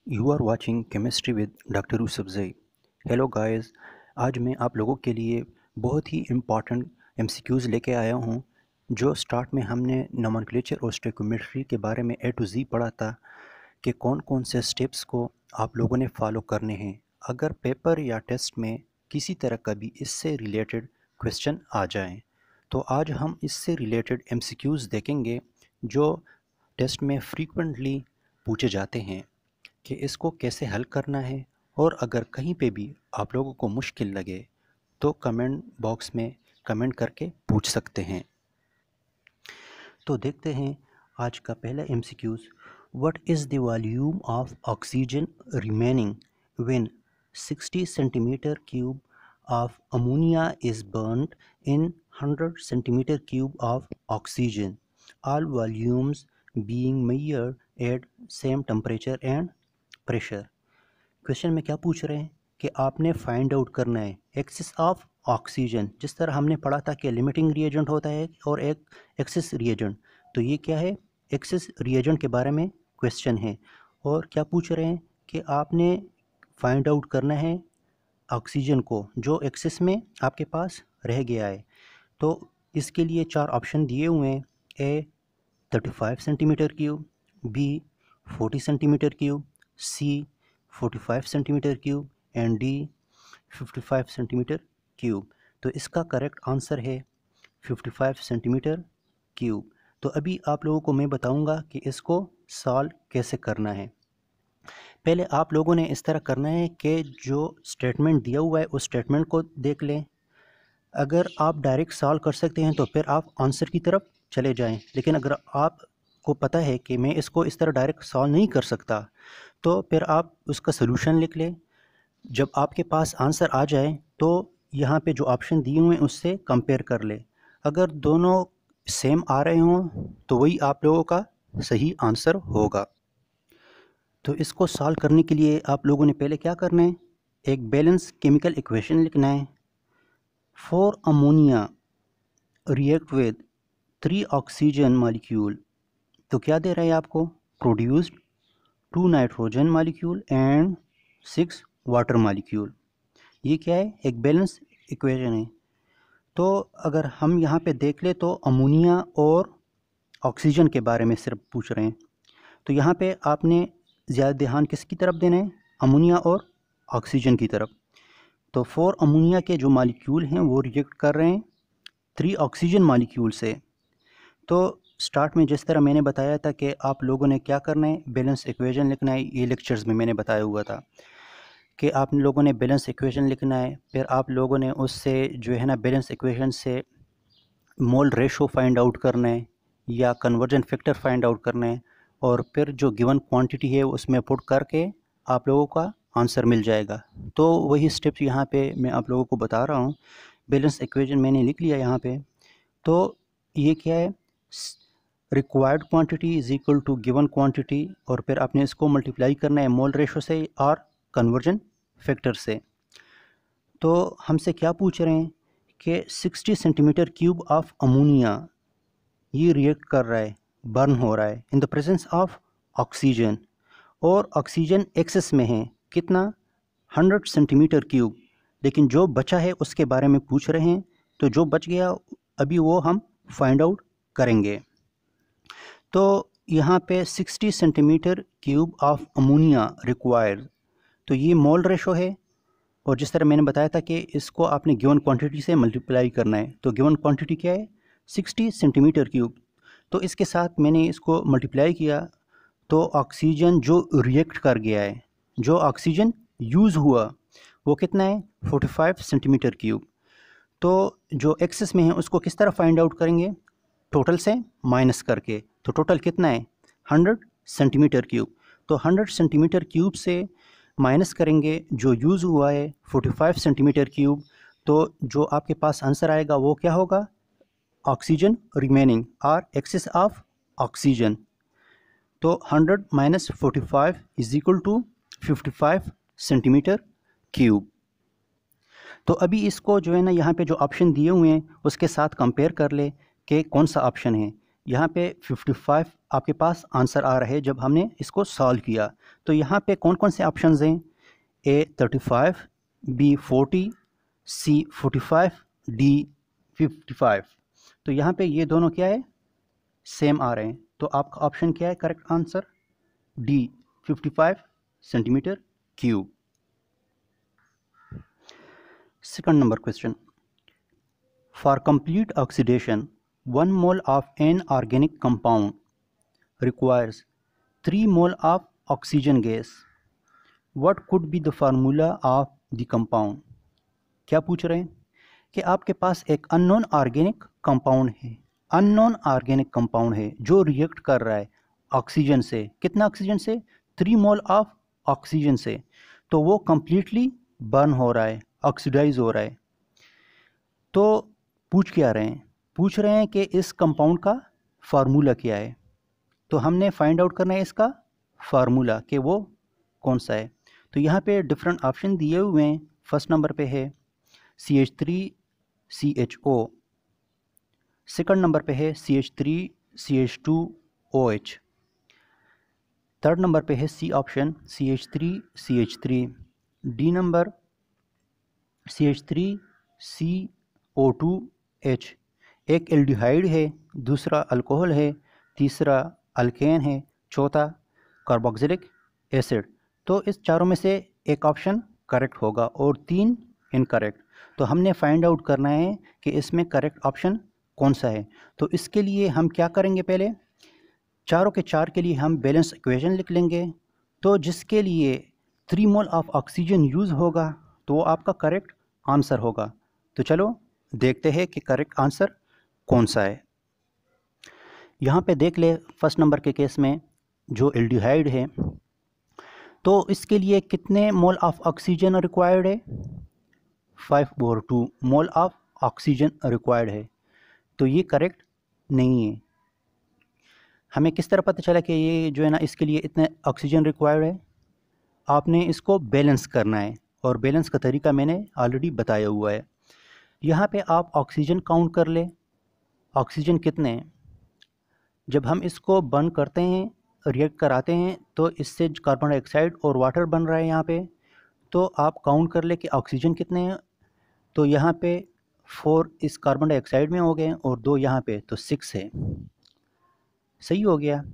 You are watching chemistry with doctor Yousafzai. Hello guys, आज मैं आप लोगों के लिए बहुत ही इम्पॉर्टेंट एमसीक्यूज़ लेके आया हूँ। जो स्टार्ट में हमने नोमेनक्लेचर और स्टोइकियोमेट्री के बारे में ए टू जी पढ़ा था कि कौन कौन से स्टेप्स को आप लोगों ने फॉलो करने हैं अगर पेपर या टेस्ट में किसी तरह का भी इससे रिलेटेड क्वेश्चन आ जाएं। तो आज हम इससे रिलेटेड एमसीक्यूज़ देखेंगे जो टेस्ट में फ्रीक्वेंटली पूछे जाते हैं कि इसको कैसे हल करना है। और अगर कहीं पे भी आप लोगों को मुश्किल लगे तो कमेंट बॉक्स में कमेंट करके पूछ सकते हैं। तो देखते हैं आज का पहला MCQs. What is the volume of oxygen remaining when 60 centimetre cube of ammonia is burned in 100 centimetre cube of oxygen, all volumes being measured at same temperature and pressure। Question में क्या पूछ रहे हैं कि आपने फाइंड आउट करना है axis of oxygen. जिस तरह हमने पढ़ा था कि लिमिटिंग रिएजेंट होता है और एक एक्सिस रिएजेंट, तो ये क्या है, एक्सिस रिएजेंट के बारे में क्वेश्चन है। और क्या पूछ रहे हैं कि आपने फाइंड आउट करना है ऑक्सीजन को जो एक्सिस में आपके पास रह गया है। तो इसके लिए चार ऑप्शन दिए हुए हैं। A 35 centimetre cube, B 40 centimetre cube, C 45 centimetre cube and D 55 centimetre cube. तो इसका करेक्ट आंसर है 55 सेंटीमीटर क्यूब। तो अभी आप लोगों को मैं बताऊंगा कि इसको सॉल्व कैसे करना है। पहले आप लोगों ने इस तरह करना है कि जो स्टेटमेंट दिया हुआ है उस स्टेटमेंट को देख लें। अगर आप डायरेक्ट सॉल्व कर सकते हैं तो फिर आप आंसर की तरफ चले जाएं, लेकिन अगर आपको पता है कि मैं इसको इस तरह डायरेक्ट सॉल्व नहीं कर सकता तो फिर आप उसका सलूशन लिख लें। जब आपके पास आंसर आ जाए तो यहाँ पे जो ऑप्शन दिए हुए हैं उससे कंपेयर कर ले। अगर दोनों सेम आ रहे हों तो वही आप लोगों का सही आंसर होगा। तो इसको सॉल्व करने के लिए आप लोगों ने पहले क्या करना है, एक बैलेंस केमिकल इक्वेशन लिखना है। For ammonia react with 3 oxygen molecule, तो क्या दे रहा है आपको, produced 2 nitrogen molecule and 6 water molecule. ये क्या है, एक बैलेंस इक्वेशन है। तो अगर हम यहाँ पे देख ले तो अमोनिया और ऑक्सीजन के बारे में सिर्फ पूछ रहे हैं। तो यहाँ पे आपने ज़्यादा ध्यान किसकी तरफ देना है, अमोनिया और ऑक्सीजन की तरफ। तो 4 अमोनिया के जो मॉलिक्यूल हैं वो रिएक्ट कर रहे हैं 3 ऑक्सीजन मॉलिक्यूल से। तो स्टार्ट में जिस तरह मैंने बताया था कि आप लोगों ने क्या करना है, बैलेंस इक्वेशन लिखना है। ये लेक्चर्स में मैंने बताया हुआ था कि आप लोगों ने बैलेंस इक्वेशन लिखना है। फिर आप लोगों ने उससे जो है ना बैलेंस इक्वेशन से मोल रेशो फाइंड आउट करना है या कन्वर्जन फैक्टर फाइंड आउट करना है। और फिर जो गिवन क्वांटिटी है उसमें पुट करके आप लोगों का आंसर मिल जाएगा। तो वही स्टेप्स यहाँ पे मैं आप लोगों को बता रहा हूँ। बैलेंस इक्वेशन मैंने लिख लिया यहाँ पे। तो ये क्या है, required quantity is equal to given quantity, और फिर आपने इसको मल्टीप्लाई करना है मोल रेशो से और कन्वर्जन फैक्टर से। तो हमसे क्या पूछ रहे हैं कि 60 सेंटीमीटर क्यूब ऑफ अमोनिया ये रिएक्ट कर रहा है, बर्न हो रहा है in the presence of oxygen, और ऑक्सीजन एक्सेस में है कितना, 100 सेंटीमीटर क्यूब। लेकिन जो बचा है उसके बारे में पूछ रहे हैं। तो जो बच गया अभी वो हम फाइंड आउट करेंगे। तो यहाँ पे 60 centimetre cube of ammonia required, तो ये मोल रेशो है। और जिस तरह मैंने बताया था कि इसको आपने गिवन क्वांटिटी से मल्टीप्लाई करना है। तो गिवन क्वांटिटी क्या है, 60 सेंटीमीटर क्यूब। तो इसके साथ मैंने इसको मल्टीप्लाई किया तो ऑक्सीजन जो रिएक्ट कर गया है, जो ऑक्सीजन यूज़ हुआ वो कितना है, 45 सेंटीमीटर क्यूब। तो जो एक्सेस में है उसको किस तरह फाइंड आउट करेंगे, टोटल से माइनस करके। तो टोटल कितना है, 100 सेंटीमीटर क्यूब। तो 100 सेंटीमीटर क्यूब से माइनस करेंगे जो यूज़ हुआ है 45 सेंटीमीटर क्यूब। तो जो आपके पास आंसर आएगा वो क्या होगा, ऑक्सीजन रिमेनिंग और एक्सेस ऑफ ऑक्सीजन। तो 100 minus 45 is equal to 55 centimetre cube. तो अभी इसको जो है ना यहाँ पे जो ऑप्शन दिए हुए हैं उसके साथ कंपेयर कर ले कि कौन सा ऑप्शन है। यहाँ पे 55 आपके पास आंसर आ रहा है जब हमने इसको सॉल्व किया। तो यहाँ पे कौन कौन से ऑप्शंस हैं? A 35, B 40, C 45, D 55। तो यहाँ पे ये दोनों क्या है? सेम आ रहे हैं। तो आपका ऑप्शन क्या है correct answer? D 55 centimetre cube. Second number question. For complete oxidation, 1 mole of an organic compound requires 3 mole of oxygen gas. What could be the formula of the compound? क्या पूछ रहे हैं कि आपके पास एक अननोन ऑर्गेनिक कंपाउंड है, unknown organic compound है जो रिएक्ट कर रहा है ऑक्सीजन से। कितना ऑक्सीजन से? 3 मोल ऑफ ऑक्सीजन से। तो वो कंप्लीटली बर्न हो रहा है, ऑक्सीडाइज हो रहा है। तो पूछ क्या रहे हैं? पूछ रहे हैं कि इस कंपाउंड का फार्मूला क्या है। तो हमने फाइंड आउट करना है इसका फार्मूला कि वो कौन सा है। तो यहाँ पे डिफरेंट ऑप्शन दिए हुए हैं। फर्स्ट नंबर पे है CH3CHO, सेकंड नंबर पे है CH3CH2OH, थर्ड नंबर पे है C option CH3CH3, D number CH3CO2H। एक एल्डिहाइड है, दूसरा अल्कोहल है, तीसरा अल्केन है, चौथा कार्बोक्सिलिक एसिड। तो इस चारों में से एक ऑप्शन करेक्ट होगा और 3 इनकरेक्ट। तो हमने फाइंड आउट करना है कि इसमें करेक्ट ऑप्शन कौन सा है। तो इसके लिए हम क्या करेंगे? पहले चारों के चार के लिए हम बैलेंस इक्वेशन लिख लेंगे। तो जिसके लिए 3 मोल ऑफ ऑक्सीजन यूज़ होगा तो वो आपका करेक्ट आंसर होगा। तो चलो देखते हैं कि करेक्ट आंसर कौन सा है। यहाँ पे देख ले फर्स्ट नंबर के केस में जो एल्डिहाइड है, तो इसके लिए कितने मोल ऑफ ऑक्सीजन रिक्वायर्ड है? 5/2 मोल ऑफ ऑक्सीजन रिक्वायर्ड है। तो ये करेक्ट नहीं है। हमें किस तरह पता चला कि ये जो है ना इसके लिए इतने ऑक्सीजन रिक्वायर्ड है? आपने इसको बैलेंस करना है और बैलेंस का तरीका मैंने ऑलरेडी बताया हुआ है। यहाँ पे आप ऑक्सीजन काउंट कर ले, ऑक्सीजन कितने हैं। जब हम इसको बर्न करते हैं, रिएक्ट कराते हैं, तो इससे कार्बन डाइऑक्साइड और वाटर बन रहा है यहाँ पे। तो आप काउंट कर ले कि ऑक्सीजन कितने हैं। तो यहाँ पे 4 इस कार्बन डाइऑक्साइड में हो गए और 2 यहाँ पे, तो 6 है। सही हो गया।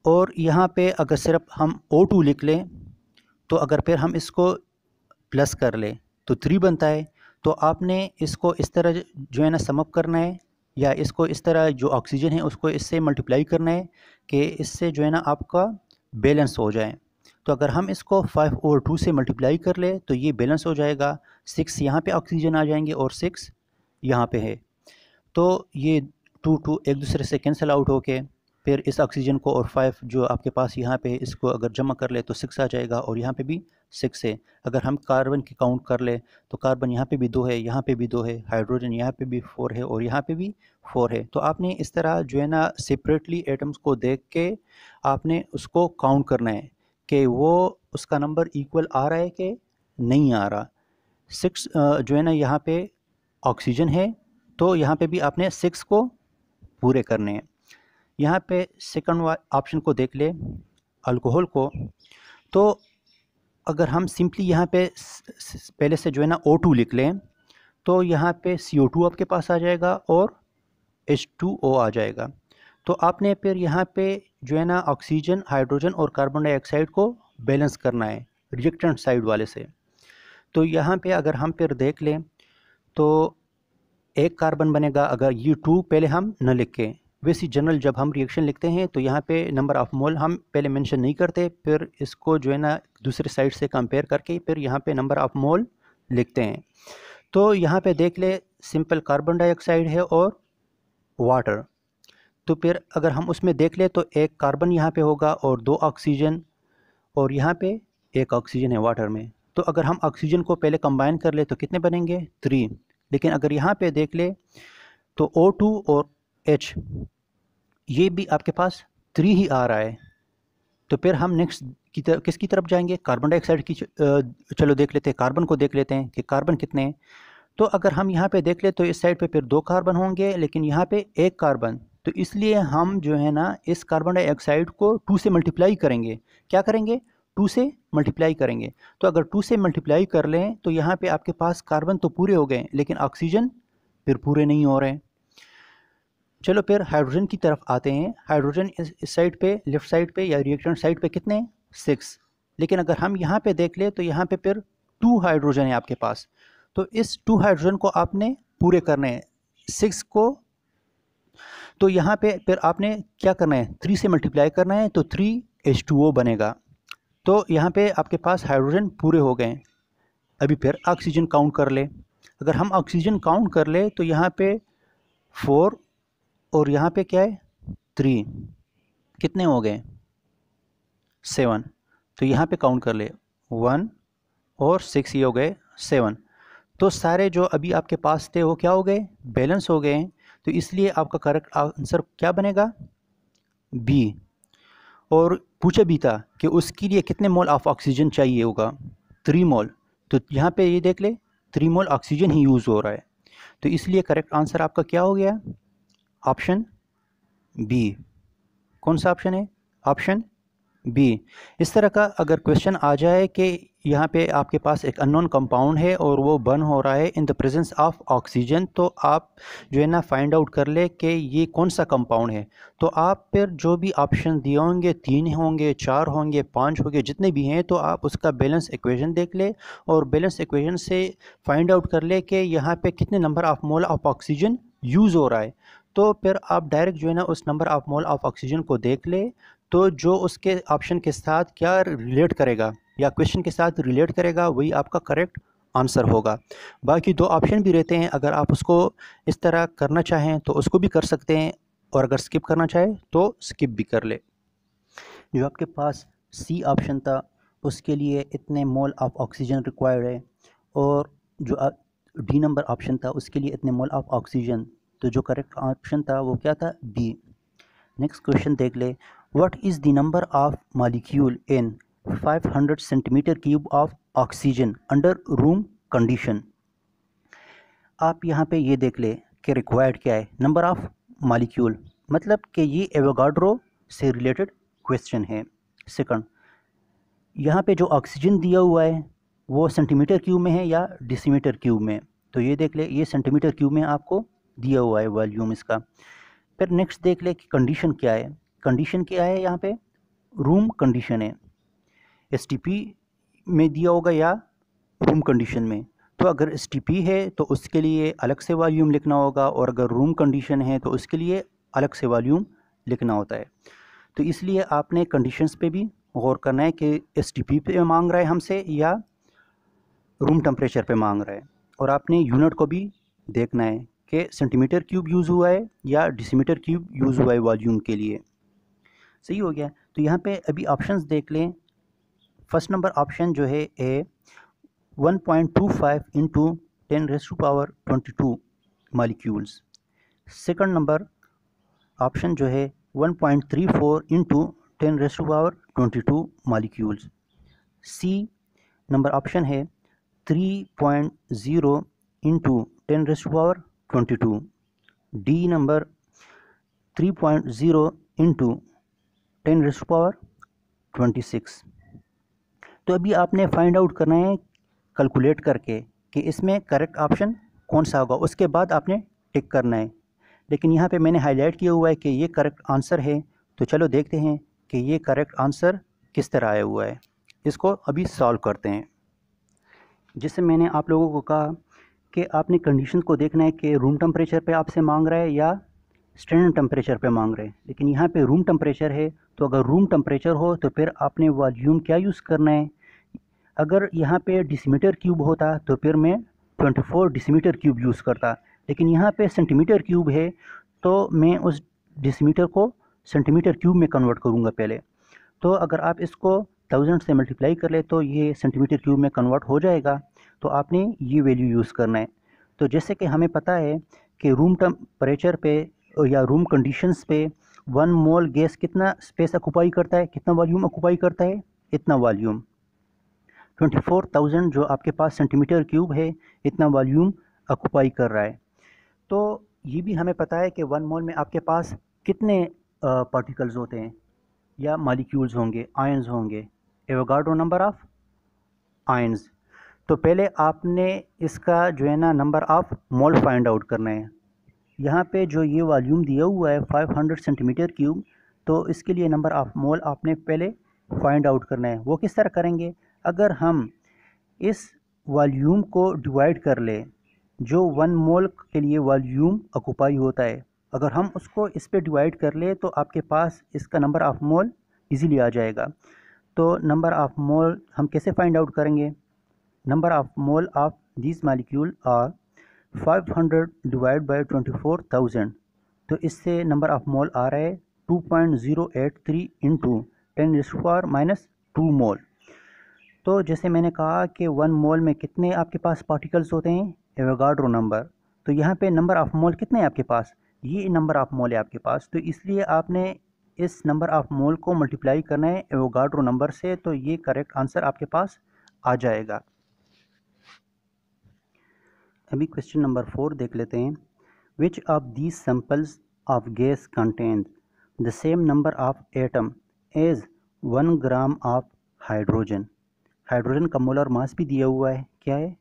और यहाँ पे अगर सिर्फ हम O2 लिख लें, तो अगर फिर हम इसको प्लस कर लें तो 3 बनता है। तो आपने इसको इस तरह जो है ना समअप करना है, या इसको इस तरह जो ऑक्सीजन है उसको इससे मल्टीप्लाई करना है कि इससे जो है ना आपका बैलेंस हो जाए। तो अगर हम इसको 5/2 से मल्टीप्लाई कर ले तो ये बैलेंस हो जाएगा। 6 यहाँ पे ऑक्सीजन आ जाएंगे और 6 यहाँ पे है। तो ये 2 एक दूसरे से कैंसिल आउट होके फिर इस ऑक्सीजन को और 5 जो आपके पास यहाँ पे इसको अगर जमा कर ले तो 6 आ जाएगा और यहाँ पे भी 6 है। अगर हम कार्बन की काउंट कर ले तो कार्बन यहाँ पे भी 2 है, यहाँ पे भी 2 है, हाइड्रोजन यहाँ पे भी 4 है और यहाँ पे भी 4 है। तो आपने इस तरह जो है ना सेपरेटली एटम्स को देख के आपने उसको काउंट करना है कि वो उसका नंबर इक्वल आ रहा है कि नहीं आ रहा। 6 जो है ना यहाँ पे ऑक्सीजन है, तो यहाँ पे भी आपने 6 को पूरे करने हैं। यहाँ पे सेकंड ऑप्शन को देख ले, अल्कोहल को। तो अगर हम सिंपली यहाँ पे पहले से जो है ना O2 लिख लें तो यहाँ पे CO2 आपके पास आ जाएगा और H2O आ जाएगा। तो आपने फिर यहाँ पे जो है ना ऑक्सीजन, हाइड्रोजन और कार्बन डाइऑक्साइड को बैलेंस करना है रिएक्टेंट साइड वाले से। तो यहाँ पे अगर हम फिर देख लें तो एक कार्बन बनेगा। अगर ये 2 पहले हम न लिखें, वैसे जनरल जब हम रिएक्शन लिखते हैं तो यहाँ पे नंबर ऑफ मोल हम पहले मेंशन नहीं करते, फिर इसको जो है ना दूसरे साइड से कंपेयर करके फिर यहाँ पे नंबर ऑफ मोल लिखते हैं। तो यहाँ पे देख ले सिंपल कार्बन डाइऑक्साइड है और वाटर। तो फिर अगर हम उसमें देख ले तो एक कार्बन यहाँ पे होगा और 2 ऑक्सीजन और यहाँ पे 1 ऑक्सीजन है वाटर में। तो अगर हम ऑक्सीजन को पहले कंबाइन कर ले तो कितने बनेंगे? 3। लेकिन अगर यहाँ पे देख ले तो O2 और H ये भी आपके पास 3 ही आ रहा है। तो फिर हम नेक्स्ट की तरफ किसकी तरफ जाएंगे? कार्बन डाइऑक्साइड की। चलो देख लेते हैं, कार्बन को देख लेते हैं कि कार्बन कितने हैं। तो अगर हम यहाँ पे देख ले तो इस साइड पे फिर 2 कार्बन होंगे, लेकिन यहाँ पे 1 कार्बन। तो इसलिए हम जो है ना इस कार्बन डाइऑक्साइड को 2 से मल्टीप्लाई करेंगे। क्या करेंगे? 2 से मल्टीप्लाई करेंगे। तो अगर 2 से मल्टीप्लाई कर लें तो यहाँ पे आपके पास कार्बन तो पूरे हो गए, लेकिन ऑक्सीजन फिर पूरे नहीं हो रहे हैं। चलो फिर हाइड्रोजन की तरफ आते हैं। हाइड्रोजन इस साइड पे, लेफ्ट साइड पे या रिएक्टेंट साइड पे कितने हैं? 6। लेकिन अगर हम यहाँ पे देख ले तो यहाँ पे फिर 2 हाइड्रोजन है आपके पास। तो इस 2 हाइड्रोजन को आपने पूरे करने हैं 6 को। तो यहाँ पे फिर आपने क्या करना है? 3 से मल्टीप्लाई करना है, तो 3H2O बनेगा। तो यहाँ पे आपके पास हाइड्रोजन पूरे हो गए। अभी फिर ऑक्सीजन काउंट कर ले। अगर हम ऑक्सीजन काउंट कर ले तो यहाँ पे 4 और यहाँ पे क्या है? 3। कितने हो गए? 7। तो यहाँ पे काउंट कर ले, 1 और 6 ये हो गए 7। तो सारे जो अभी आपके पास थे वो क्या हो गए? बैलेंस हो गए। तो इसलिए आपका करेक्ट आंसर क्या बनेगा? बी। और पूछा भी था कि उसके लिए कितने मोल ऑफ ऑक्सीजन चाहिए होगा? 3 मोल। तो यहाँ पे ये देख ले, 3 मोल ऑक्सीजन ही यूज़ हो रहा है। तो इसलिए करेक्ट आंसर आपका क्या हो गया? Option B. कौन सा ऑप्शन है? Option B. इस तरह का अगर क्वेश्चन आ जाए कि यहाँ पे आपके पास एक अननोन कंपाउंड है और वो बर्न हो रहा है in the presence of oxygen, तो आप जो है ना फाइंड आउट कर ले कि ये कौन सा कंपाउंड है। तो आप फिर जो भी ऑप्शन दिए होंगे, 3 होंगे, 4 होंगे, 5 होंगे, जितने भी हैं, तो आप उसका बैलेंस इक्वेशन देख ले और बैलेंस इक्वेशन से फाइंड आउट कर ले कि यहाँ पे कितने number of mole of oxygen use हो रहा है। तो फिर आप डायरेक्ट जो है ना उस number of mole of oxygen को देख ले, तो जो उसके ऑप्शन के साथ क्या रिलेट करेगा या क्वेश्चन के साथ रिलेट करेगा वही आपका करेक्ट आंसर होगा। बाकी 2 ऑप्शन भी रहते हैं, अगर आप उसको इस तरह करना चाहें तो उसको भी कर सकते हैं, और अगर स्किप करना चाहें तो स्किप भी कर ले। जो आपके पास सी ऑप्शन था उसके लिए इतने मोल ऑफ ऑक्सीजन रिक्वायर्ड है, और जो डी नंबर ऑप्शन था उसके लिए इतने मोल ऑफ ऑक्सीजन। तो जो करेक्ट ऑप्शन था वो क्या था? बी। नेक्स्ट क्वेश्चन देख ले। What is the number of molecule in 500 centimetre cube of oxygen under room condition? आप यहाँ पे ये देख ले कि रिक्वायर्ड क्या है? नंबर ऑफ मॉलिक्यूल, मतलब कि ये एवोगाड्रो से रिलेटेड क्वेश्चन है। सेकंड, यहाँ पे जो ऑक्सीजन दिया हुआ है वो सेंटीमीटर क्यूब में है या डेसीमीटर क्यूब में? तो ये देख ले, ये सेंटीमीटर क्यूब में आपको दिया हुआ है वॉल्यूम इसका। फिर नेक्स्ट देख ले कि कंडीशन क्या है। कंडीशन क्या है? यहाँ पे रूम कंडीशन है। एसटीपी में दिया होगा या रूम कंडीशन में? तो अगर एसटीपी है तो उसके लिए अलग से वॉल्यूम लिखना होगा, और अगर रूम कंडीशन है तो उसके लिए अलग से वॉल्यूम लिखना होता है। तो इसलिए आपने कंडीशंस पे भी गौर करना है कि एसटीपी पे मांग रहा है हमसे या रूम टेम्परेचर पे मांग रहा है, और आपने यूनिट को भी देखना है कि सेंटीमीटर क्यूब यूज़ हुआ है या डेसीमीटर क्यूब यूज़ हुआ है वॉल्यूम के लिए। सही हो गया। तो यहाँ पे अभी ऑप्शंस देख लें। फर्स्ट नंबर ऑप्शन जो है A 1.25 into 10⁻22 molecules. Second number option जो है 1.34 into 10⁻22 molecules. C number option है 3.0 इंटू 10⁻22। D number 3.0 into 10⁻26। तो अभी आपने फाइंड आउट करना है कैलकुलेट करके कि इसमें करेक्ट ऑप्शन कौन सा होगा, उसके बाद आपने टिक करना है। लेकिन यहाँ पे मैंने हाईलाइट किया हुआ है कि ये करेक्ट आंसर है। तो चलो देखते हैं कि ये करेक्ट आंसर किस तरह आया हुआ है। इसको अभी सॉल्व करते हैं। जिससे मैंने आप लोगों को कहा कि आपने कंडीशन को देखना है कि रूम टेम्परेचर पे आपसे मांग रहा है या स्टैंडर्ड टेम्परेचर पे मांग रहे हैं। लेकिन यहाँ पे रूम टेम्परेचर है, तो अगर रूम टेम्परेचर हो तो फिर आपने वॉल्यूम क्या यूज़ करना है। अगर यहाँ पे डेसीमीटर क्यूब होता तो फिर मैं 24 डेसीमीटर क्यूब यूज़ करता, लेकिन यहाँ पे सेंटीमीटर क्यूब है तो मैं उस डेसीमीटर को सेंटीमीटर क्यूब में कन्वर्ट करूँगा पहले। तो अगर आप इसको 1000 से मल्टीप्लाई कर ले तो ये सेंटीमीटर क्यूब में कन्वर्ट हो जाएगा। तो आपने ये वैल्यू यूज़ करना है। तो जैसे कि हमें पता है कि रूम टेम्परेचर पे या रूम कंडीशंस पे 1 मोल गैस कितना स्पेस ऑक्यूपाई करता है, कितना वॉल्यूम ऑक्यूपाई करता है? इतना वॉल्यूम। 24,000 जो आपके पास सेंटीमीटर क्यूब है इतना वॉल्यूम ऑक्यूपाई कर रहा है। तो ये भी हमें पता है कि 1 मोल में आपके पास कितने पार्टिकल्स होते हैं या मॉलिक्यूल्स होंगे, आयंस होंगे? Avogadro number of ions. तो पहले आपने इसका जो है ना number of mole find out करना है। यहाँ पे जो ये वॉल्यूम दिया हुआ है 500 सेंटीमीटर क्यूब, तो इसके लिए नंबर ऑफ मोल आपने पहले फाइंड आउट करना है। वो किस तरह करेंगे? अगर हम इस वॉल्यूम को डिवाइड कर ले, जो 1 मोल के लिए वॉल्यूम ऑक्यूपाई होता है, अगर हम उसको इस पे डिवाइड कर ले तो आपके पास इसका नंबर ऑफ मोल इजीली आ जाएगा। तो नंबर ऑफ मोल हम कैसे फाइंड आउट करेंगे? Number of mole of this molecule are 500 divide by 24,000। तो इससे नंबर ऑफ मोल आ रहा है 2.083 इंटू 10⁻⁻2 मोल। तो जैसे मैंने कहा कि 1 मोल में कितने आपके पास पार्टिकल्स होते हैं? Avogadro number. तो यहाँ पे नंबर ऑफ मोल कितने हैं आपके पास? ये नंबर ऑफ मोल है आपके पास, तो इसलिए आपने इस नंबर ऑफ मोल को मल्टीप्लाई करना है एवोगाड्रो नंबर से, तो ये करेक्ट आंसर आपके पास आ जाएगा। अभी क्वेश्चन नंबर 4 देख लेते हैं। Which of these samples of gas contains the same number of atom as 1 gram of hydrogen? Hydrogen का मोलर मास भी दिया हुआ है, क्या है?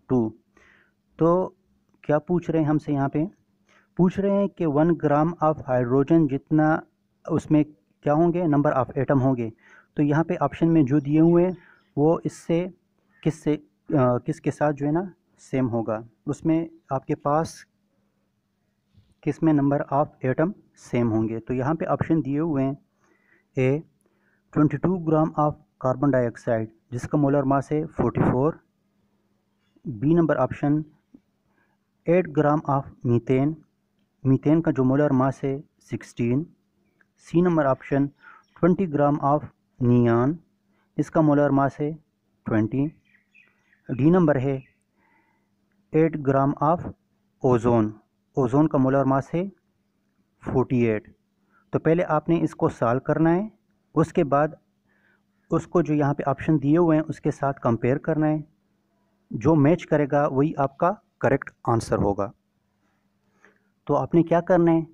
2। तो क्या पूछ रहे हैं हमसे? यहाँ पे पूछ रहे हैं कि 1 ग्राम ऑफ हाइड्रोजन जितना उसमें क्या होंगे? नंबर ऑफ एटम होंगे। तो यहाँ पे ऑप्शन में जो दिए हुए हैं वो इससे किसके साथ जो है ना सेम होगा, उसमें आपके पास किस में नंबर ऑफ एटम सेम होंगे। तो यहाँ पे ऑप्शन दिए हुए हैं A 22 gram of carbon dioxide जिसका मोलर मास है 44। B number option 8 gram of methane, methane का जो मोलर मास है 16। C number option 20 gram of neon, इसका मोलर मास है 20। डी नंबर है 8 ग्राम ऑफ ओजोन, ओजोन का मोलर मास है 48। तो पहले आपने इसको सॉल्व करना है, उसके बाद उसको जो यहाँ पे ऑप्शन दिए हुए हैं उसके साथ कंपेयर करना है, जो मैच करेगा वही आपका करेक्ट आंसर होगा। तो आपने क्या करना है,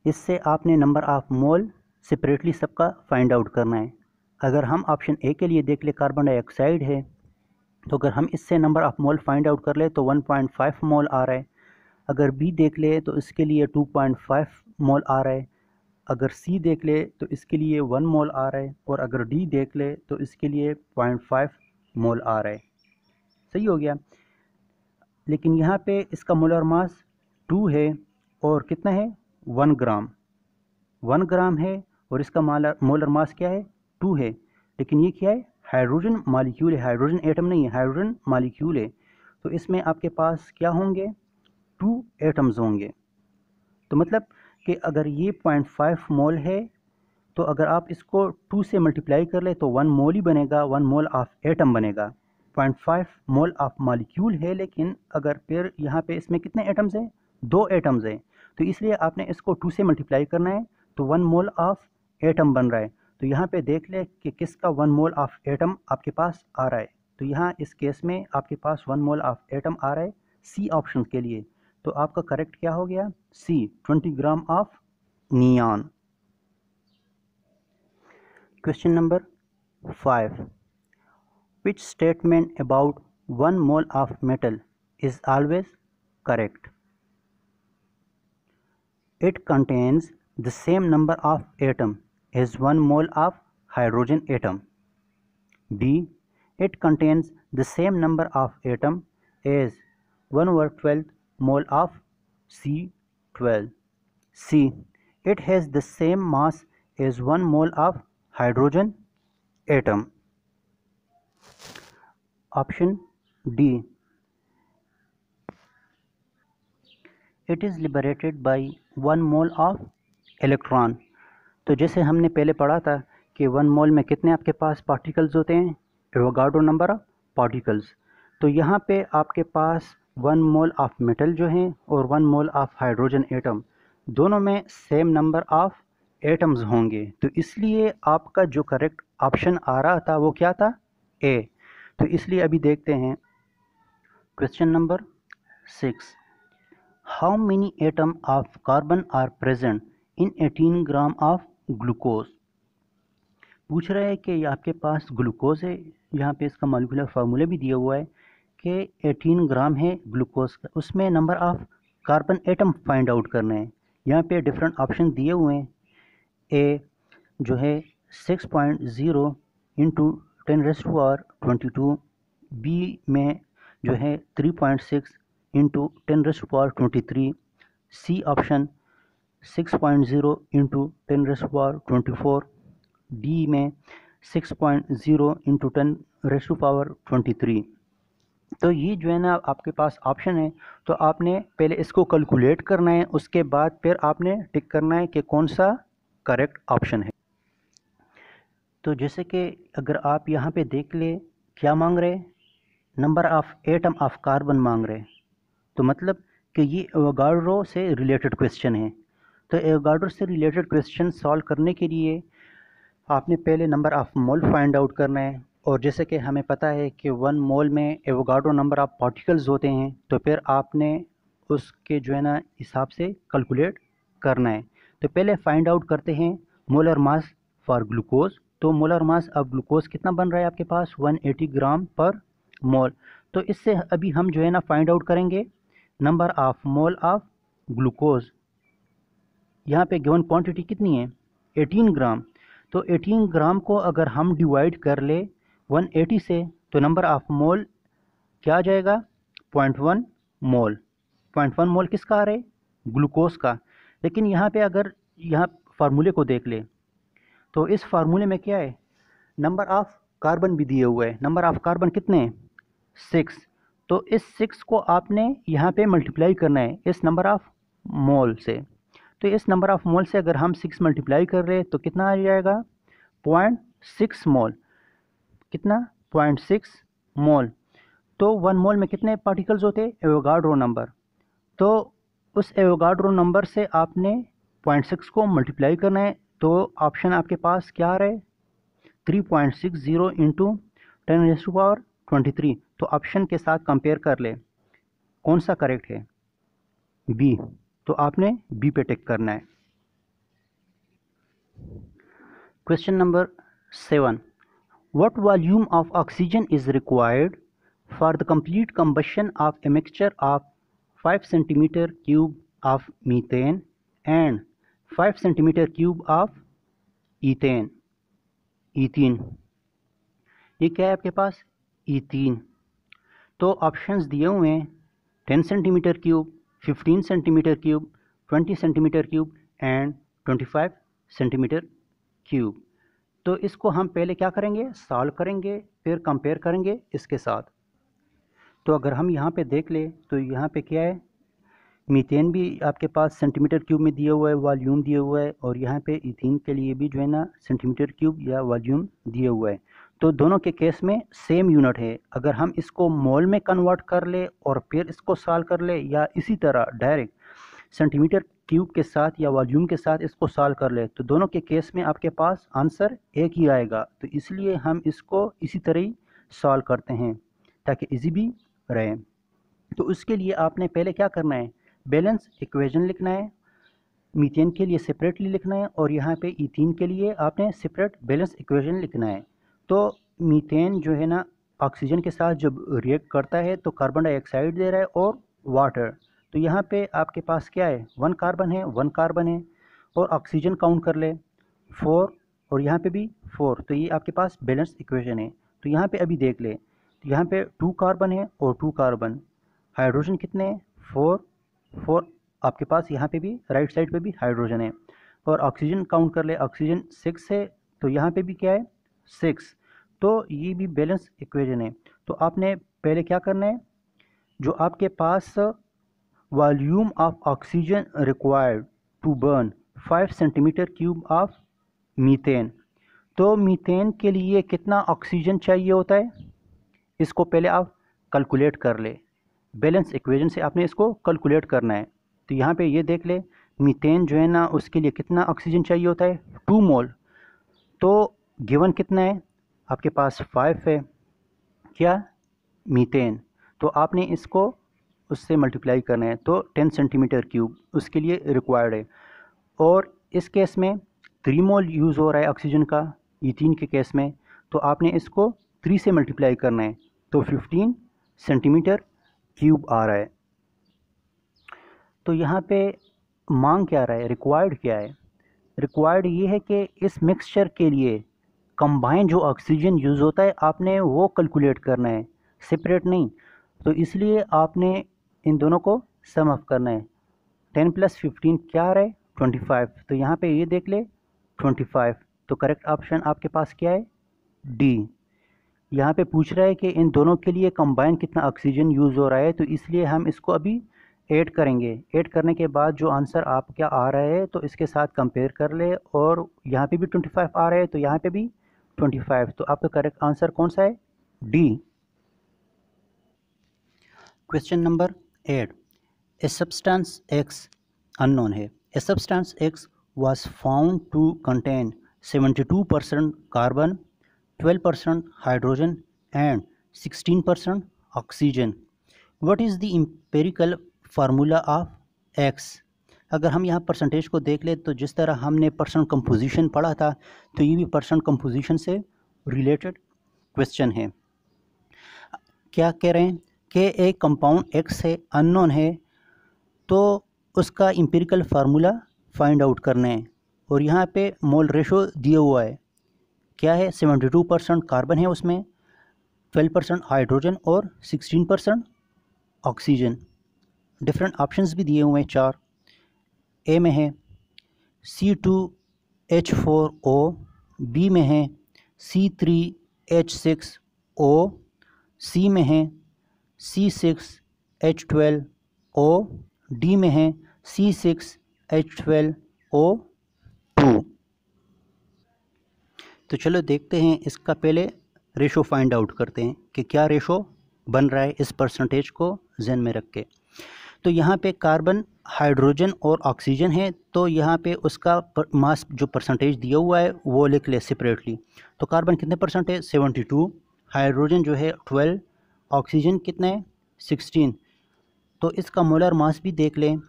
इससे आपने नंबर ऑफ मोल सेपरेटली सबका फाइंड आउट करना है। अगर हम ऑप्शन ए के लिए देख ले कार्बन डाइऑक्साइड है, तो अगर हम इससे number of mole find out कर ले तो 1.5 मोल आ रहा है। अगर बी देख ले तो इसके लिए 2.5 मोल आ रहा है। अगर सी देख ले तो इसके लिए 1 मोल आ रहा है, और अगर डी देख ले तो इसके लिए 0.5 मोल आ रहा है। सही हो गया। लेकिन यहाँ पे इसका मोलर मास 2 है और कितना है 1 ग्राम, 1 ग्राम है, और इसका मोलर मास क्या है 2 है। लेकिन ये क्या है? हाइड्रोजन मॉलिक्यूल है, हाइड्रोजन एटम नहीं है, हाइड्रोजन मॉलिक्यूल है। तो इसमें आपके पास क्या होंगे? 2 एटम्स होंगे। तो मतलब कि अगर ये 0.5 मोल है तो अगर आप इसको 2 से मल्टीप्लाई कर ले तो 1 मोल ही बनेगा, 1 मोल ऑफ एटम बनेगा। 0.5 मोल ऑफ मॉलिक्यूल है, लेकिन अगर फिर यहाँ पे इसमें कितने एटम्स हैं? 2 एटम्स हैं। तो इसलिए आपने इसको 2 से मल्टीप्लाई करना है तो 1 मोल ऑफ एटम बन रहा है। तो यहाँ पे देख ले कि किसका 1 मोल ऑफ एटम आपके पास आ रहा है। तो यहाँ इस केस में आपके पास 1 मोल ऑफ एटम आ रहा है सी ऑप्शन के लिए। तो आपका करेक्ट क्या हो गया? सी 20 gram of neon. Question number 5। Which statement about 1 mole of metal is always correct? It contains the same number of atoms as 1 mole of hydrogen atom. B. It contains the same number of atoms as 1/12 mole of C12. C. It has the same mass as 1 mole of hydrogen atom. Option D. It is liberated by 1 mole of electron. तो जैसे हमने पहले पढ़ा था कि 1 मोल में कितने आपके पास पार्टिकल्स होते हैं? Avogadro number of particles. तो यहाँ पे आपके पास 1 मोल ऑफ मेटल जो हैं और 1 मोल ऑफ हाइड्रोजन एटम, दोनों में सेम नंबर ऑफ एटम्स होंगे। तो इसलिए आपका जो करेक्ट ऑप्शन आ रहा था वो क्या था? ए। तो इसलिए अभी देखते हैं question number 6। How many atom of carbon are present in 18 gram of glucose. पूछ रहा है कि आपके पास ग्लूकोज है, यहाँ पे इसका मॉलिक्यूलर फार्मूला भी दिया हुआ है कि 18 ग्राम है ग्लूकोज का, उसमें number of carbon atom find out करना है। यहाँ पे डिफरेंट ऑप्शन दिए हुए हैं। ए जो है 6.0 इंटू 10⁻²², बी में जो है 3.6 into 10⁻23, C option 6.0 into 10⁻24, D में 6.0 इंटू 10⁻23। तो ये जो है ना आपके पास ऑप्शन है, तो आपने पहले इसको कैलकुलेट करना है, उसके बाद फिर आपने टिक करना है कि कौन सा करेक्ट ऑप्शन है। तो जैसे कि अगर आप यहाँ पे देख ले, क्या मांग रहे, number of atom of carbon मांग रहे, तो मतलब कि ये एवोगाड्रो से रिलेटेड क्वेश्चन है। तो एवोगाड्रो से रिलेटेड क्वेश्चन सॉल्व करने के लिए आपने पहले number of mole find out करना है, और जैसे कि हमें पता है कि 1 मोल में एवोगाड्रो नंबर ऑफ पार्टिकल्स होते हैं, तो फिर आपने उसके जो है ना हिसाब से कैलकुलेट करना है। तो पहले फाइंड आउट करते हैं मोलर मास फॉर ग्लूकोज। तो मोलर मास ऑफ ग्लूकोज कितना बन रहा है आपके पास, 180 ग्राम पर मोल। तो इससे अभी हम जो है ना फाइंड आउट करेंगे number of mole of glucose. यहाँ पे गिवन क्वांटिटी कितनी है, 18 ग्राम। तो 18 ग्राम को अगर हम डिवाइड कर ले 180 से, तो नंबर ऑफ मोल क्या आ जाएगा, 0.1 मोल। 0.1 मोल किसका आ रहा है, ग्लूकोज का। लेकिन यहाँ पे अगर यहाँ फार्मूले को देख ले, तो इस फार्मूले में क्या है, नंबर ऑफ कार्बन भी दिए हुए है। नंबर ऑफ कार्बन कितने हैं, 6। तो इस 6 को आपने यहाँ पे मल्टीप्लाई करना है इस नंबर ऑफ मोल से। तो इस नंबर ऑफ मोल से अगर हम 6 मल्टीप्लाई कर रहे हैं तो कितना आ जाएगा, 0.6 मोल। कितना, 0.6 मोल। तो 1 मोल में कितने पार्टिकल्स होते हैं, एवोगाड्रो नंबर। तो उस एवोगाड्रो नंबर से आपने 0.6 को मल्टीप्लाई करना है। तो ऑप्शन आपके पास क्या आ रहा है, 3.60 इंटू 10⁻23। तो ऑप्शन के साथ कंपेयर कर ले, कौन सा करेक्ट है, बी। तो आपने बी पे टिक करना है। Question number 7, what volume of oxygen is required for the complete combustion of a mixture of 5 centimeter cube of methane and 5 centimeter cube of ethane। Ethene, ये क्या है आपके पास, ईथीन। तो ऑप्शंस दिए हुए हैं 10 centimetre cube, 15 centimetre cube, 20 centimetre cube and 25 centimetre cube. तो इसको हम पहले क्या करेंगे, सॉल्व करेंगे, फिर कंपेयर करेंगे इसके साथ। तो अगर हम यहाँ पे देख ले, तो यहाँ पे क्या है, मीथेन भी आपके पास सेंटीमीटर क्यूब में दिया हुआ है, वॉल्यूम दिया हुआ है, और यहाँ पे इथीन के लिए भी जो है ना सेंटीमीटर क्यूब या वॉल्यूम दिया हुआ है। तो दोनों के केस में सेम यूनिट है। अगर हम इसको मोल में कन्वर्ट कर ले और फिर इसको सॉल्व कर ले, या इसी तरह डायरेक्ट सेंटीमीटर क्यूब के साथ या वॉल्यूम के साथ इसको सॉल्व कर ले, तो दोनों के केस में आपके पास आंसर एक ही आएगा। तो इसलिए हम इसको इसी तरह ही सॉल्व करते हैं ताकि इजी भी रहे। तो उसके लिए आपने पहले क्या करना है, बैलेंस इक्वेशन लिखना है, मीथेन के लिए सेपरेटली लिखना है, और यहाँ पे इथीन के लिए आपने सेपरेट बैलेंस इक्वेशन लिखना है। तो मीथेन जो है ना ऑक्सीजन के साथ जब रिएक्ट करता है तो कार्बन डाइऑक्साइड दे रहा है और वाटर। तो यहाँ पे आपके पास क्या है, 1 कार्बन है, 1 कार्बन है, और ऑक्सीजन काउंट कर ले 4, और यहाँ पे भी 4। तो ये आपके पास बैलेंस इक्वेशन है। तो यहाँ पे अभी देख ले, तो यहाँ पे 2 कार्बन है और 2 कार्बन, हाइड्रोजन कितने हैं, 4 आपके पास। यहाँ पे भी राइट साइड पे भी हाइड्रोजन है, और ऑक्सीजन काउंट कर ले, ऑक्सीजन 6 है, तो यहाँ पे भी क्या है, 6। तो ये भी बैलेंस इक्वेशन है। तो आपने पहले क्या करना है, जो आपके पास volume of oxygen required to burn 5 centimetre cube of methane. तो मीथेन के लिए कितना ऑक्सीजन चाहिए होता है, इसको पहले आप कैलकुलेट कर ले। बैलेंस इक्वेशन से आपने इसको कैलकुलेट करना है। तो यहाँ पे ये देख ले, मीथेन जो है ना उसके लिए कितना ऑक्सीजन चाहिए होता है, 2 मोल। तो गिवन कितना है आपके पास, 5 है क्या, मीथेन। तो आपने इसको उससे मल्टीप्लाई करना है, तो 10 सेंटीमीटर क्यूब उसके लिए रिक्वायर्ड है। और इस केस में 3 मोल यूज़ हो रहा है ऑक्सीजन का, ईथीन के केस में, तो आपने इसको 3 से मल्टीप्लाई करना है, तो 15 सेंटीमीटर क्यूब आ रहा है। तो यहाँ पे मांग क्या रहा है, रिक्वायर्ड क्या है? रिक्वायर्ड ये है कि इस मिक्सचर के लिए कंबाइन जो ऑक्सीजन यूज़ होता है आपने वो कैलकुलेट करना है, सेपरेट नहीं। तो इसलिए आपने इन दोनों को सम अप करना है। 10 + 15 क्या आ रहा है, 25। तो यहाँ पे ये देख ले 25। तो करेक्ट ऑप्शन आपके पास क्या है, डी। यहाँ पे पूछ रहा है कि इन दोनों के लिए कंबाइन कितना ऑक्सीजन यूज़ हो रहा है, तो इसलिए हम इसको अभी ऐड करेंगे। ऐड करने के बाद जो आंसर आप क्या आ रहा है तो इसके साथ कंपेयर कर ले, और यहाँ पे भी 25 आ रहा है तो यहाँ पे भी 25। तो आपका करेक्ट आंसर कौन सा है, d. Question number 8, a substance x unknown है। A substance x was found to contain 72% carbon, 12% hydrogen and 16% oxygen. What is the empirical formula of X? अगर हम यहाँ परसेंटेज को देख ले तो जिस तरह हमने परसेंट कंपोजिशन पढ़ा था तो ये भी परसेंट कंपोजिशन से रिलेटेड क्वेश्चन है। क्या कह रहे हैं कि एक कंपाउंड X है, अननोन है, तो उसका एम्पिरिकल फार्मूला फाइंड आउट करना है। और यहाँ पे मोल रेशो दिया हुआ है, क्या है, 72% कार्बन है उसमें, 12% हाइड्रोजन और 16% ऑक्सीजन। डिफरेंट ऑप्शंस भी दिए हुए हैं 4। ए में है C2H4O, बी में है C3H6O, सी में है C6H12O, डी में है C6H12O2। तो चलो देखते हैं, इसका पहले रेशो फाइंड आउट करते हैं कि क्या रेशो बन रहा है इस परसेंटेज को ज़हन में रख के। तो यहाँ पे कार्बन, हाइड्रोजन और ऑक्सीजन है, तो यहाँ पे उसका मास जो परसेंटेज दिया हुआ है वो लिख ले सेपरेटली। तो कार्बन कितने परसेंट है, 72, हाइड्रोजन जो है 12, ऑक्सीजन कितना है 16। तो इसका मोलर मास भी देख लें,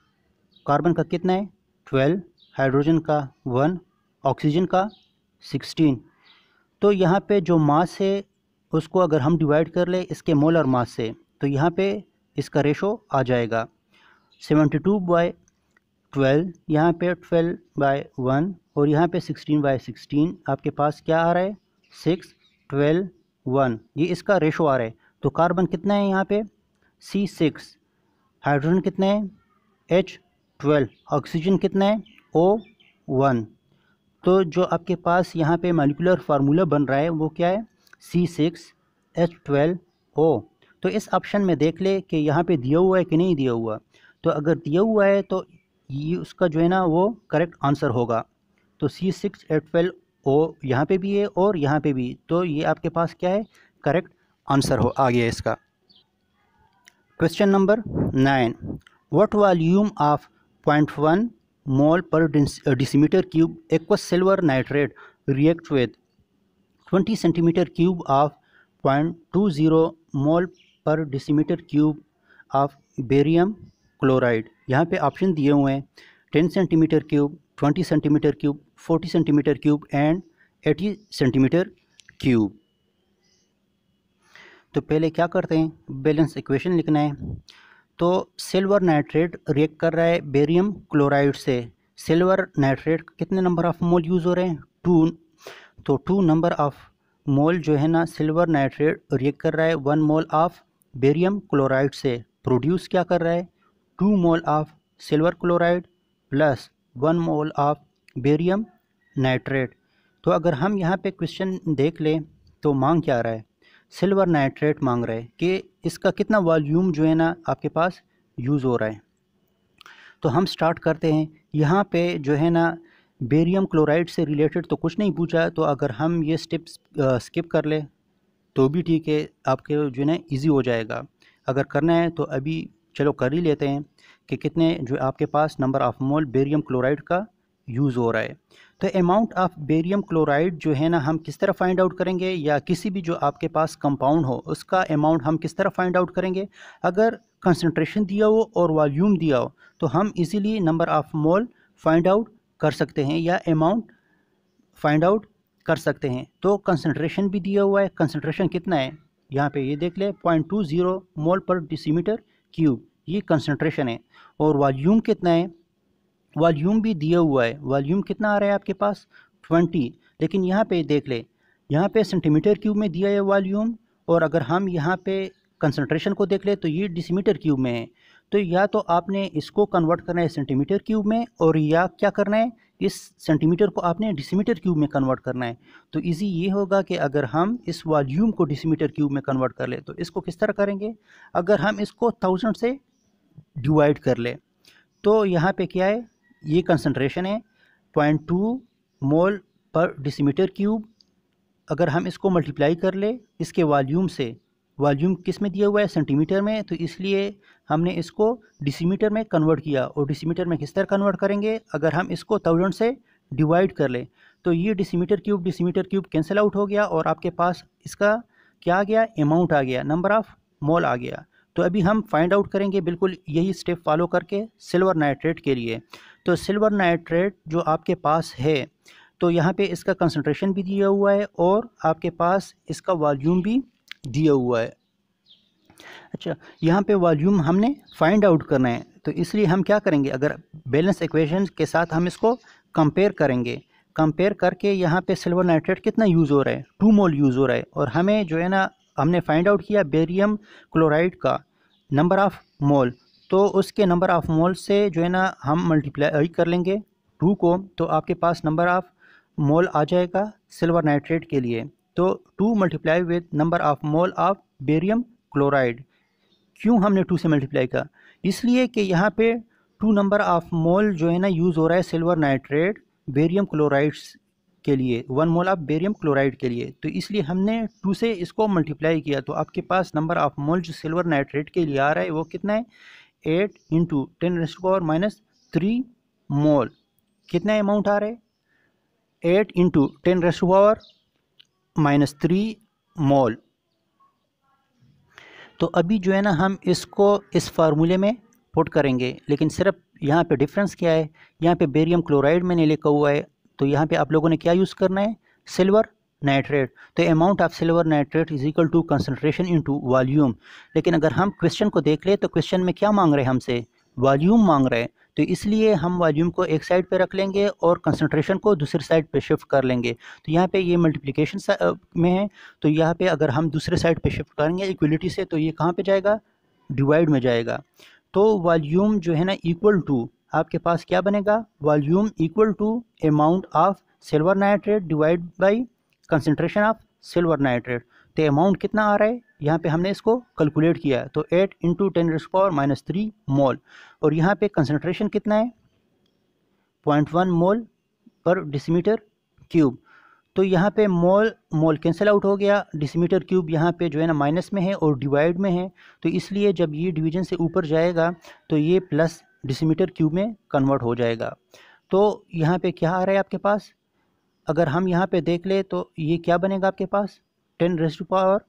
कार्बन का कितना है 12, हाइड्रोजन का 1, ऑक्सीजन का 16। तो यहाँ पे जो मास है उसको अगर हम डिवाइड कर ले इसके मोलर मास से, तो यहाँ पे इसका रेशो आ जाएगा 72/12, यहाँ पे 12/1 और यहाँ पे 16/16। आपके पास क्या आ रहा है, 6, 12, 1, ये इसका रेशो आ रहा है। तो कार्बन कितना है यहाँ पे C6, हाइड्रोजन कितना है H12, ऑक्सीजन कितना है O1। तो जो आपके पास यहाँ पे मॉलिक्यूलर फार्मूला बन रहा है वो क्या है, C6H12O। तो इस ऑप्शन में देख ले कि यहाँ पे दिया हुआ है कि नहीं दिया हुआ। तो अगर दिया हुआ है तो ये उसका जो है ना वो करेक्ट आंसर होगा। तो C6H12O यहाँ पे भी है और यहाँ पे भी, तो ये आपके पास क्या है, करेक्ट आंसर हो आ गया इसका। Question number 9, what volume of 0.1 मोल पर decimetre cube aqueous silver nitrate react with 20 centimetre cube of 0.20 मोल पर decimetre cube of barium chloride. यहाँ पे ऑप्शन दिए हुए हैं 10 centimetre cube, 20 centimetre cube, 40 centimetre cube and 80 centimetre cube. तो पहले क्या करते हैं, बैलेंस इक्वेशन लिखना है। तो सिल्वर नाइट्रेट रिएक्ट कर रहा है बेरियम क्लोराइड से। सिल्वर नाइट्रेट कितने नंबर ऑफ मोल यूज़ हो रहे हैं, 2। तो 2 नंबर ऑफ मोल जो है ना सिल्वर नाइट्रेट रिएक्ट कर रहा है 1 मोल ऑफ बेरियम क्लोराइड से। प्रोड्यूस क्या कर रहा है, 2 mole of silver chloride plus 1 mole of barium nitrate. तो अगर हम यहाँ पे क्वेश्चन देख लें तो मांग क्या रहा है, सिल्वर नाइट्रेट मांग रहा है कि इसका कितना वॉल्यूम जो है ना आपके पास यूज़ हो रहा है। तो हम स्टार्ट करते हैं। यहाँ पे जो है ना बेरियम क्लोराइड से रिलेटेड तो कुछ नहीं पूछा, तो अगर हम ये स्टेप्स स्किप कर ले तो भी ठीक है, आपके जो है ना ईजी हो जाएगा। अगर करना है तो अभी चलो कर ही लेते हैं कि कितने जो आपके पास number of mole barium chloride का यूज़ हो रहा है। तो अमाउंट ऑफ बेरियम क्लोराइड जो है ना हम किस तरह फाइंड आउट करेंगे, या किसी भी जो आपके पास कंपाउंड हो उसका अमाउंट हम किस तरह फाइंड आउट करेंगे। अगर कंसंट्रेशन दिया हो और वॉल्यूम दिया हो तो हम easily number of mole find out कर सकते हैं या अमाउंट फाइंड आउट कर सकते हैं। तो कंसंट्रेशन भी दिया हुआ है, कंसंट्रेशन कितना है यहाँ पे ये देख ले 0.20 मोल पर डेसीमीटर क्यूब, ये कंसंट्रेशन है। और वॉल्यूम कितना है, वॉल्यूम भी दिया हुआ है, वॉल्यूम कितना आ रहा है आपके पास 20, लेकिन यहाँ पे देख ले यहाँ पे सेंटीमीटर क्यूब में दिया है वॉल्यूम, और अगर हम यहाँ पे कंसंट्रेशन को देख ले तो ये डेसीमीटर क्यूब में है। तो या तो आपने इसको कन्वर्ट करना है सेंटीमीटर क्यूब में, और या क्या करना है इस सेंटीमीटर को आपने डेसीमीटर क्यूब में कन्वर्ट करना है। तो इजी ये होगा कि अगर हम इस वॉल्यूम को डेसीमीटर क्यूब में कन्वर्ट कर ले तो इसको किस तरह करेंगे, अगर हम इसको 1000 से डिवाइड कर ले तो यहाँ पे क्या है, ये कंसंट्रेशन है 0.2 मोल पर डेसीमीटर क्यूब। अगर हम इसको मल्टीप्लाई कर ले इसके वॉल्यूम से, वॉल्यूम किस में दिया हुआ है सेंटीमीटर में, तो इसलिए हमने इसको डेसीमीटर में कन्वर्ट किया। और डेसीमीटर में किस तरह कन्वर्ट करेंगे, अगर हम इसको 1000 से डिवाइड कर ले तो ये डेसीमीटर क्यूब कैंसिल आउट हो गया और आपके पास इसका क्या आ गया, अमाउंट आ गया, नंबर ऑफ़ मोल आ गया। तो अभी हम फाइंड आउट करेंगे बिल्कुल यही स्टेप फॉलो करके सिल्वर नाइट्रेट के लिए। तो सिल्वर नाइट्रेट जो आपके पास है तो यहाँ पे इसका कंसंट्रेशन भी दिया हुआ है और आपके पास इसका वॉल्यूम भी दिया हुआ है। अच्छा, यहाँ पे वॉल्यूम हमने फाइंड आउट करना है, तो इसलिए हम क्या करेंगे, अगर बैलेंस इक्वेशन के साथ हम इसको कंपेयर करेंगे, कंपेयर करके यहाँ पे सिल्वर नाइट्रेट कितना यूज़ हो रहा है 2 मोल यूज़ हो रहा है, और हमें जो है ना हमने फाइंड आउट किया बेरियम क्लोराइड का नंबर ऑफ़ मोल, तो उसके नंबर ऑफ़ मोल से जो है ना हम मल्टीप्लाई कर लेंगे 2 को, तो आपके पास नंबर ऑफ़ मोल आ जाएगा सिल्वर नाइट्रेट के लिए। तो 2 multiply with number of mole of barium chloride. क्यों हमने 2 से मल्टीप्लाई किया, इसलिए कि यहाँ पे 2 नंबर ऑफ़ मोल जो है ना यूज़ हो रहा है सिल्वर नाइट्रेट बेरियम क्लोराइड्स के लिए, 1 मोल ऑफ बेरियम क्लोराइड के लिए, तो इसलिए हमने 2 से इसको मल्टीप्लाई किया। तो आपके पास नंबर ऑफ़ मोल जो सिल्वर नाइट्रेट के लिए आ रहा है वो कितना है 8 × 10⁻³ मोल। कितना अमाउंट आ रहा है 8 × 10⁻³ मोल। तो अभी जो है ना हम इसको इस फार्मूले में पुट करेंगे, लेकिन सिर्फ यहाँ पे डिफरेंस क्या है, यहाँ पे बेरियम क्लोराइड मैंने लिखा हुआ है, तो यहाँ पे आप लोगों ने क्या यूज़ करना है सिल्वर नाइट्रेट। तो amount of silver nitrate is equal to concentration into volume. लेकिन अगर हम क्वेश्चन को देख ले तो क्वेश्चन में क्या मांग रहे हैं हमसे, वॉल्यूम मांग रहे हैं, तो इसलिए हम वॉल्यूम को एक साइड पे रख लेंगे और कंसंट्रेशन को दूसरी साइड पे शिफ्ट कर लेंगे। तो यहाँ पे ये मल्टीप्लिकेशन में है, तो यहाँ पे अगर हम दूसरे साइड पे शिफ्ट करेंगे इक्वलिटी से तो ये कहाँ पे जाएगा, डिवाइड में जाएगा। तो वॉल्यूम जो है ना इक्वल टू आपके पास क्या बनेगा, volume equal to amount of silver nitrate divide by concentration of silver nitrate. तो अमाउंट कितना आ रहा है यहाँ पे हमने इसको कैलकुलेट किया है, तो 8 × 10⁻³ मोल, और यहाँ पे कंसंट्रेशन कितना है 0.1 मोल पर डेसीमीटर क्यूब। तो यहाँ पे मोल कैंसिल आउट हो गया, डेसीमीटर क्यूब यहाँ पे जो है ना माइनस में है और डिवाइड में है, तो इसलिए जब ये डिवीजन से ऊपर जाएगा तो ये प्लस डेसीमीटर क्यूब में कन्वर्ट हो जाएगा। तो यहाँ पे क्या आ रहा है आपके पास, अगर हम यहाँ पे देख ले तो ये क्या बनेगा आपके पास 10⁻⁻⁴,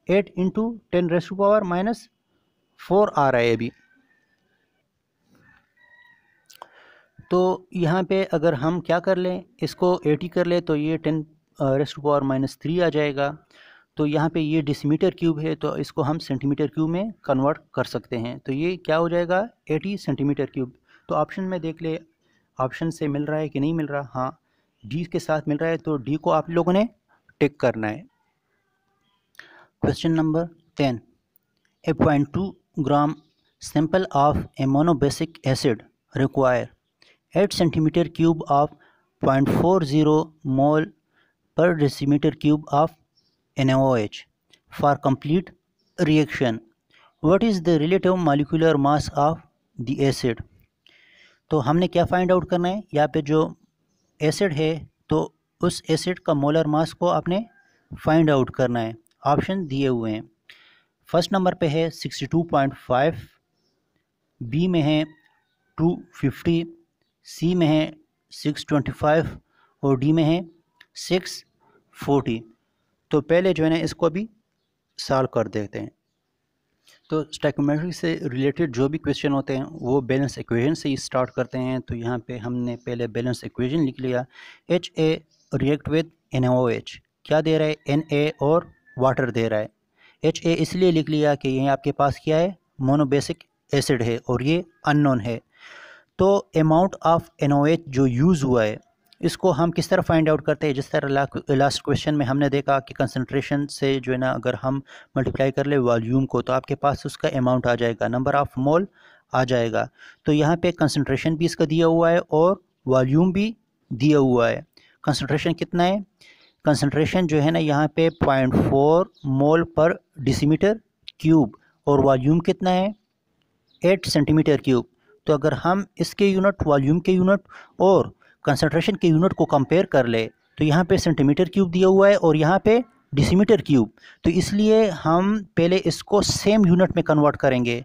8 × 10⁻⁻⁴ आ रहा है अभी। तो यहाँ पे अगर हम क्या कर लें, इसको 80 कर ले तो ये 10⁻³ आ जाएगा। तो यहाँ पे ये डेसीमीटर क्यूब है तो इसको हम सेंटीमीटर क्यूब में कन्वर्ट कर सकते हैं, तो ये क्या हो जाएगा 80 सेंटीमीटर क्यूब। तो ऑप्शन में देख ले, ऑप्शन से मिल रहा है कि नहीं मिल रहा, हाँ डी के साथ मिल रहा है, तो डी को आप लोगों ने टिक करना है। Question number 10, a 0.2 gram sample of a monobasic acid require 8 centimeter cube of 0.40 mole per decimeter cube of NaOH for complete reaction. What is the relative molecular mass of the acid? तो हमने क्या find out करना है, यहाँ पे जो acid है तो उस एसिड का मोलर मास को आपने फाइंड आउट करना है। ऑप्शन दिए हुए हैं, फर्स्ट नंबर पे है 62.5, बी में है 250, सी में है 625 और डी में है 640। तो पहले जो है ना इसको अभी सॉल्व कर देते हैं। तो स्टोइकोमेट्री से रिलेटेड जो भी क्वेश्चन होते हैं वो बैलेंस इक्वेशन से ही स्टार्ट करते हैं। तो यहाँ पे हमने पहले बैलेंस इक्वेशन लिख लिया। HA रिएक्ट विद NaOH, क्या दे रहा है, Na और वाटर दे रहा है। HA इसलिए लिख लिया कि ये आपके पास क्या है, मोनोबेसिक एसिड है और ये अननोन है। तो अमाउंट ऑफ NaOH जो यूज़ हुआ है इसको हम किस तरह फाइंड आउट करते हैं, जिस तरह लास्ट क्वेश्चन में हमने देखा कि कंसंट्रेशन से जो है ना अगर हम मल्टीप्लाई कर ले वॉल्यूम को तो आपके पास उसका अमाउंट आ जाएगा, नंबर ऑफ़ मोल आ जाएगा। तो यहाँ पे कंसंट्रेशन भी इसका दिया हुआ है और वॉल्यूम भी दिया हुआ है। कंसंट्रेशन कितना है, कंसंट्रेशन जो है ना यहाँ पे 0.4 मोल पर डेसीमीटर क्यूब और वॉल्यूम कितना है 8 सेंटीमीटर क्यूब। तो अगर हम इसके यूनिट, वॉल्यूम के यूनिट और कंसंट्रेशन के यूनिट को कंपेयर कर ले तो यहाँ पे सेंटीमीटर क्यूब दिया हुआ है और यहाँ पे डेसीमीटर क्यूब। तो इसलिए हम पहले इसको सेम यूनिट में कन्वर्ट करेंगे।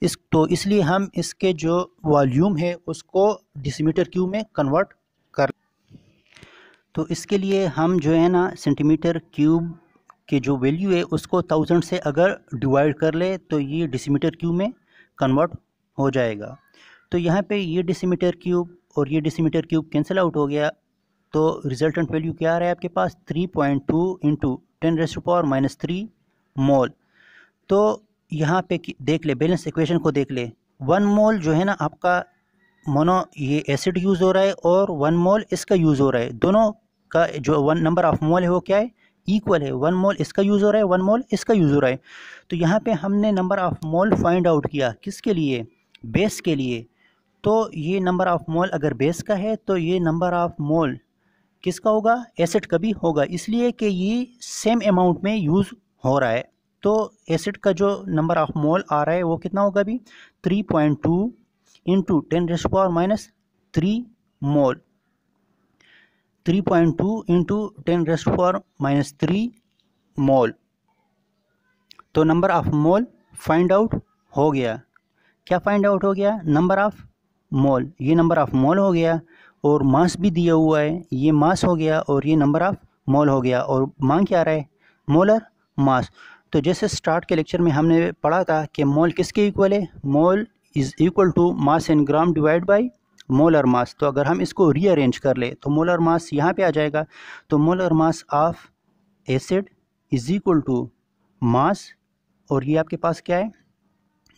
इसलिए हम इसके जो वॉल्यूम है उसको डेसीमीटर क्यूब में कन्वर्ट कर। तो इसके लिए हम जो है ना सेंटीमीटर क्यूब के जो वैल्यू है उसको 1000 से अगर डिवाइड कर ले तो ये डेसीमीटर क्यूब में कन्वर्ट हो जाएगा। तो यहाँ पे ये डेसीमीटर क्यूब और ये डेसीमीटर क्यूब कैंसिल आउट हो गया। तो रिजल्टेंट वैल्यू क्या आ रहा है आपके पास, 3.2 इंटू 10⁻³ मोल। तो यहाँ पे देख ले, बैलेंस इक्वेशन को देख ले, 1 मोल जो है ना आपका मोनो ये एसिड यूज़ हो रहा है और 1 मोल इसका यूज़ हो रहा है। दोनों का जो 1 नंबर ऑफ मोल है वो क्या है, इक्वल है। 1 मोल इसका यूज़ हो रहा है, 1 मोल इसका यूज़ हो रहा है। तो यहाँ पे हमने number of mole find out किया, किसके लिए, बेस के लिए। तो ये नंबर ऑफ मोल अगर बेस का है तो ये नंबर ऑफ मोल किसका होगा, एसिड का भी होगा, इसलिए कि ये सेम अमाउंट में यूज़ हो रहा है। तो एसिड का जो नंबर ऑफ मोल आ रहा है वो कितना होगा अभी, 3.2 इंटू 10⁻³ मोल, 3.2 इंटू 10⁻³ मोल। तो number of mole find out हो गया। क्या फाइंड आउट हो गया, नंबर ऑफ मोल, ये नंबर ऑफ मोल हो गया और मास भी दिया हुआ है, ये मास हो गया और ये नंबर ऑफ मोल हो गया। और मांग क्या आ रहा है, मोलर मास। तो जैसे स्टार्ट के लेक्चर में हमने पढ़ा था कि मोल किसके इक्वल है, mole is equal to mass in gram divide by molar mass. तो अगर हम इसको रीअरेंज कर ले तो मोलर मास यहाँ पे आ जाएगा। तो molar mass of acid is equal to mass, और ये आपके पास क्या है,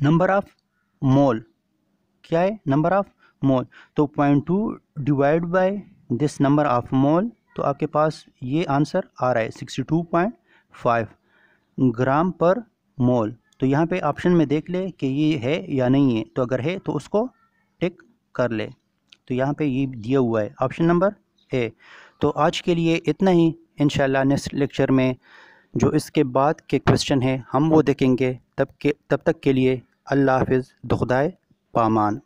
नंबर ऑफ मोल, क्या है, नंबर ऑफ मोल। तो 0.2 divide by this number of मोल, तो आपके पास ये आंसर आ रहा है 62.5 ग्राम पर मोल। तो यहाँ पे ऑप्शन में देख ले कि ये है या नहीं है, तो अगर है तो उसको टिक कर ले। तो यहाँ पे ये दिया हुआ है ऑप्शन नंबर ए। तो आज के लिए इतना ही, इंशाल्लाह नेक्स्ट लेक्चर में जो इसके बाद के क्वेश्चन है हम वो देखेंगे। तब तक के लिए अल्लाह हाफिज़, दुखदाए पामान।